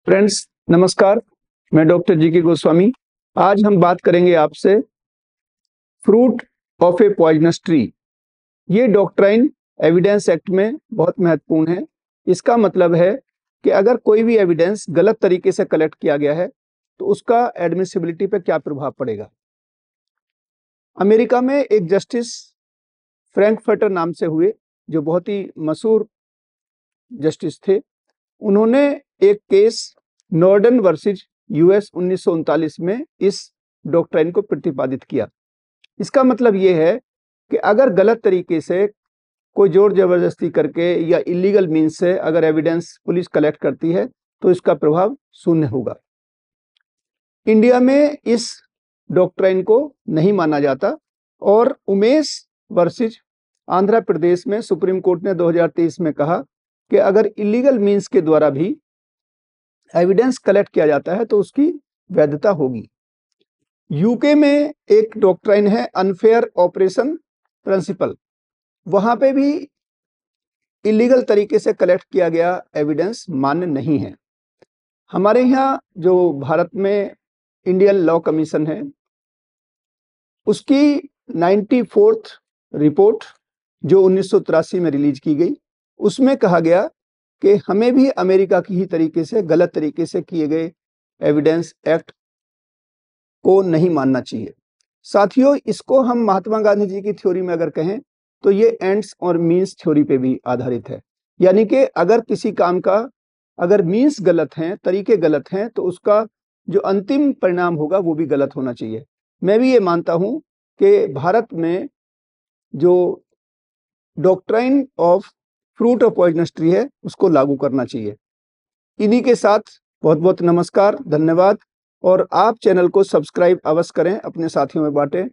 Friends नमस्कार, मैं doctor जी के गोस्वामी। आज हम बात करेंगे आपसे fruit of A poisonous tree. ये डॉक्ट्राइन एविडेंस एक्ट में बहुत महत्वपूर्ण है। इसका मतलब है कि अगर कोई भी एविडेंस गलत तरीके से कलेक्ट किया गया है तो उसका एडमिसिबिलिटी पे क्या प्रभाव पड़ेगा। अमेरिका में एक जस्टिस फ्रैंकफर्टर नाम से हुए, जो बहुत ही मशहूर जस्टिस थे। उन्होंने एक केस नॉर्डन वर्सेस यूएस 1939 में इस डॉक्ट्राइन को प्रतिपादित किया। इसका मतलब ये है कि अगर गलत तरीके से कोई जोर जबरदस्ती करके या इलीगल मीन्स से अगर एविडेंस पुलिस कलेक्ट करती है तो इसका प्रभाव शून्य होगा। इंडिया में इस डॉक्ट्राइन को नहीं माना जाता और उमेश वर्सेस आंध्र प्रदेश में सुप्रीम कोर्ट ने 2023 में कहा कि अगर इलीगल मीन्स के द्वारा भी एविडेंस कलेक्ट किया जाता है तो उसकी वैधता होगी। यूके में एक डॉक्ट्राइन है अनफेयर ऑपरेशन प्रिंसिपल। वहां पे भी इलीगल तरीके से कलेक्ट किया गया एविडेंस मान्य नहीं है। हमारे यहाँ जो भारत में इंडियन लॉ कमीशन है, उसकी 94th रिपोर्ट जो 1983 में रिलीज की गई, उसमें कहा गया कि हमें भी अमेरिका की ही तरीके से गलत तरीके से किए गए एविडेंस एक्ट को नहीं मानना चाहिए। साथियों, इसको हम महात्मा गांधी जी की थ्योरी में अगर कहें तो ये एंड्स और मीन्स थ्योरी पे भी आधारित है। यानी कि अगर किसी काम का अगर मीन्स गलत हैं, तरीके गलत हैं, तो उसका जो अंतिम परिणाम होगा वो भी गलत होना चाहिए। मैं भी ये मानता हूं कि भारत में जो doctrine of fruit of poisonous tree है उसको लागू करना चाहिए। इन्हीं के साथ बहुत बहुत नमस्कार, धन्यवाद। और आप चैनल को सब्सक्राइब अवश्य करें, अपने साथियों में बांटें।